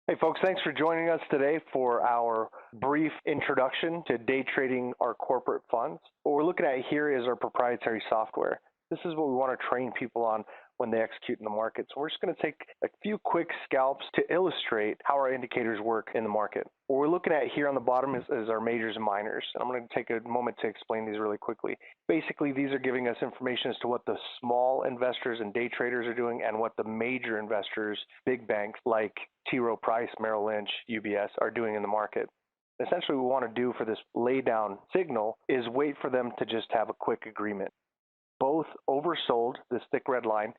Hey folks, thanks for joining us today for our brief introduction to day trading our corporate funds. What we're looking at here is our proprietary software. This is what we want to train people on when they execute in the market. So we're just going to take a few quick scalps to illustrate how our indicators work in the market. What we're looking at here on the bottom is our majors and minors. And I'm going to take a moment to explain these really quickly. Basically, these are giving us information as to what the small investors and day traders are doing and what the major investors, big banks like T. Rowe Price, Merrill Lynch, UBS are doing in the market. Essentially, what we want to do for this lay down signal is wait for them to just have a quick agreement. Both oversold, this thick red line,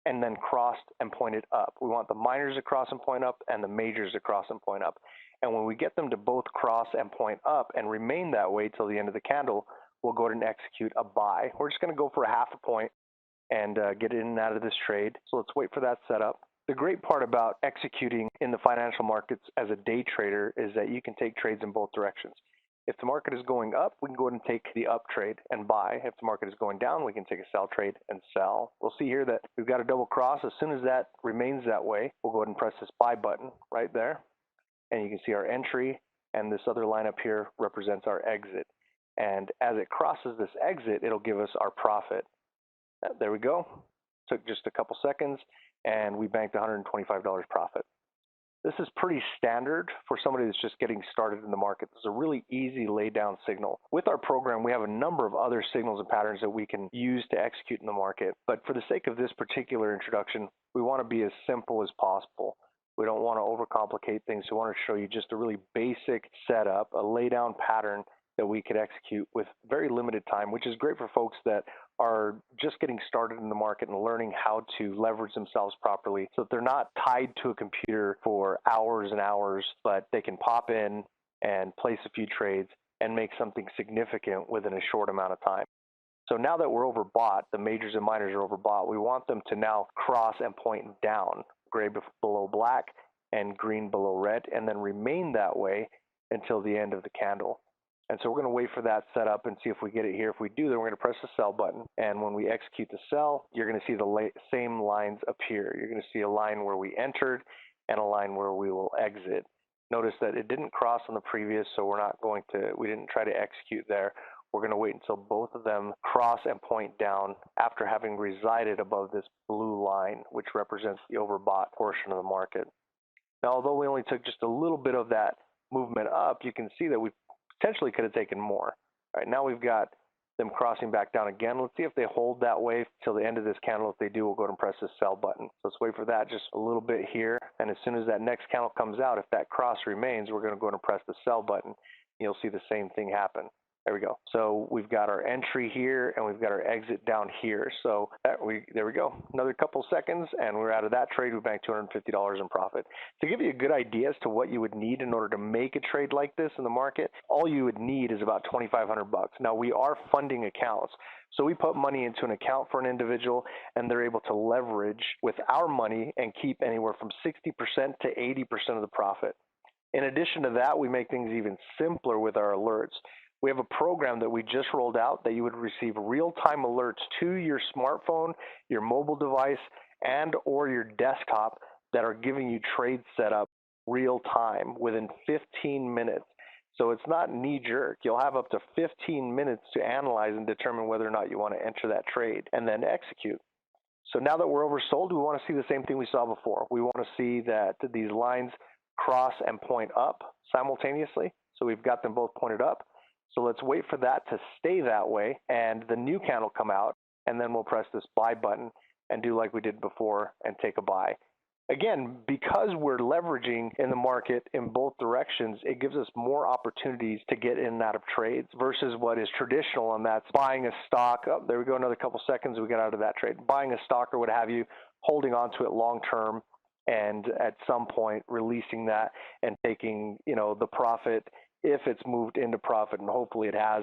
and then crossed and pointed up. We want the minors to cross and point up and the majors to cross and point up. And when we get them to both cross and point up and remain that way till the end of the candle, we'll go ahead and execute a buy. We're just going to go for a half a point and get in and out of this trade. So let's wait for that setup. The great part about executing in the financial markets as a day trader is that you can take trades in both directions. If the market is going up, we can go ahead and take the up trade and buy. If the market is going down, we can take a sell trade and sell. We'll see here that we've got a double cross. As soon as that remains that way, we'll go ahead and press this buy button right there. And you can see our entry, and this other line up here represents our exit. And as it crosses this exit, it'll give us our profit. There we go. Took just a couple seconds, and we banked $125 profit. This is pretty standard for somebody that's just getting started in the market. It's a really easy lay down signal. With our program, we have a number of other signals and patterns that we can use to execute in the market. But for the sake of this particular introduction, we want to be as simple as possible. We don't want to overcomplicate things. We want to show you just a really basic setup, a lay down pattern that we could execute with very limited time, which is great for folks that are just getting started in the market and learning how to leverage themselves properly so that they're not tied to a computer for hours and hours, but they can pop in and place a few trades and make something significant within a short amount of time. So now that we're overbought, the majors and minors are overbought, we want them to now cross and point down, gray below black and green below red, and then remain that way until the end of the candle. And so we're going to wait for that setup and see if we get it here. If we do, then we're going to press the sell button. And when we execute the sell, you're going to see the same lines appear. You're going to see a line where we entered and a line where we will exit. Notice that it didn't cross on the previous, so we didn't try to execute there. We're going to wait until both of them cross and point down after having resided above this blue line, which represents the overbought portion of the market. Now, although we only took just a little bit of that movement up, you can see that we potentially could have taken more. All right, now we've got them crossing back down again. Let's see if they hold that way till the end of this candle. If they do, we'll go ahead and press the sell button. So let's wait for that just a little bit here. And as soon as that next candle comes out, if that cross remains, we're going to go ahead and press the sell button. You'll see the same thing happen. There we go. So we've got our entry here and we've got our exit down here. So there we go. Another couple seconds and we're out of that trade. We banked $250 in profit. To give you a good idea as to what you would need in order to make a trade like this in the market, all you would need is about $2,500 bucks. Now we are funding accounts. So we put money into an account for an individual and they're able to leverage with our money and keep anywhere from 60% to 80% of the profit. In addition to that, we make things even simpler with our alerts. We have a program that we just rolled out that you would receive real-time alerts to your smartphone, your mobile device, and or your desktop that are giving you trade setup real time within 15 minutes. So it's not knee-jerk. You'll have up to 15 minutes to analyze and determine whether or not you want to enter that trade and then execute. So now that we're oversold, we want to see the same thing we saw before. We want to see that these lines cross and point up simultaneously. So we've got them both pointed up. So let's wait for that to stay that way and the new candle come out, and then we'll press this buy button and do like we did before and take a buy. Again, because we're leveraging in the market in both directions, it gives us more opportunities to get in and out of trades versus what is traditional, and that's buying a stock. Oh, there we go, another couple seconds, we get out of that trade. Buying a stock or what have you, holding on to it long term, and at some point releasing that and taking, the profit if it's moved into profit, and hopefully it has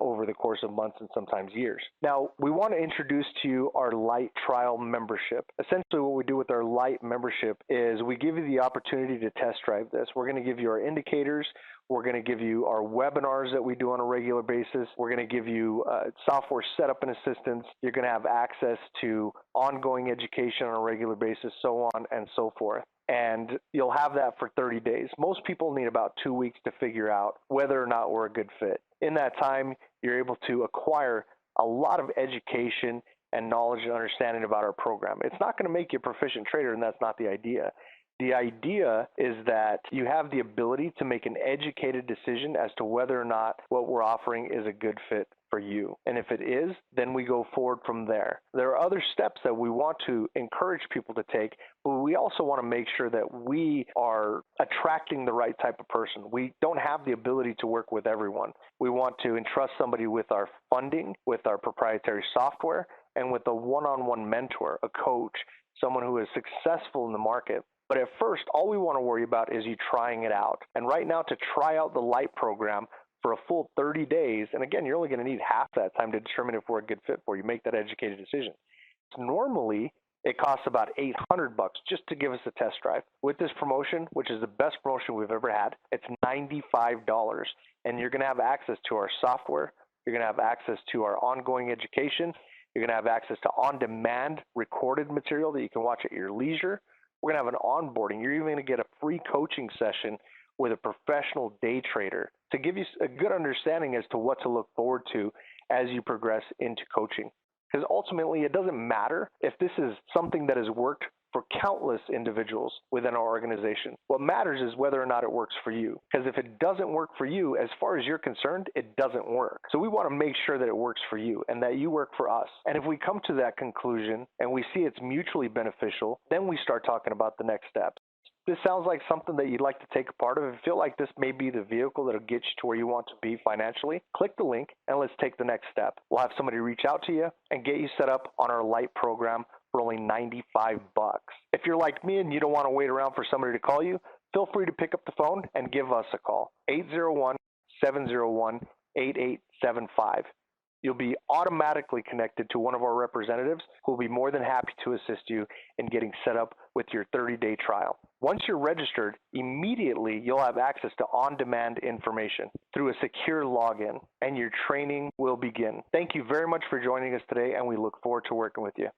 over the course of months and sometimes years. Now, we want to introduce to you our Lite trial membership. Essentially, what we do with our Lite membership is we give you the opportunity to test drive this. We're going to give you our indicators. We're going to give you our webinars that we do on a regular basis. We're going to give you software setup and assistance. You're going to have access to ongoing education on a regular basis, so on and so forth. and you'll have that for 30 days. Most people need about 2 weeks to figure out whether or not we're a good fit. In that time, you're able to acquire a lot of education and knowledge and understanding about our program. It's not going to make you a proficient trader, and that's not the idea. The idea is that you have the ability to make an educated decision as to whether or not what we're offering is a good fit for you. And if it is, then we go forward from there. There are other steps that we want to encourage people to take, but we also want to make sure that we are attracting the right type of person. We don't have the ability to work with everyone. We want to entrust somebody with our funding, with our proprietary software, and with a one-on-one mentor, a coach, someone who is successful in the market. But at first, all we want to worry about is you trying it out. And right now, to try out the Lite program for a full 30 days, and again, you're only going to need half that time to determine if we're a good fit for you. Make that educated decision. Normally, it costs about $800 just to give us a test drive. With this promotion, which is the best promotion we've ever had, it's $95, and you're going to have access to our software. You're going to have access to our ongoing education. You're going to have access to on-demand recorded material that you can watch at your leisure. We're going to have an onboarding. You're even going to get a free coaching session with a professional day trader to give you a good understanding as to what to look forward to as you progress into coaching. Because ultimately, it doesn't matter if this is something that has worked for countless individuals within our organization. What matters is whether or not it works for you. Because if it doesn't work for you, as far as you're concerned, it doesn't work. So we want to make sure that it works for you and that you work for us. And if we come to that conclusion and we see it's mutually beneficial, then we start talking about the next steps. This sounds like something that you'd like to take a part of. If you feel like this may be the vehicle that'll get you to where you want to be financially, click the link and let's take the next step. We'll have somebody reach out to you and get you set up on our Lite program for only $95. If you're like me and you don't want to wait around for somebody to call you, feel free to pick up the phone and give us a call, 801-701-8875. You'll be automatically connected to one of our representatives who will be more than happy to assist you in getting set up with your 30-day trial. Once you're registered, immediately you'll have access to on-demand information through a secure login, and your training will begin. Thank you very much for joining us today, and we look forward to working with you.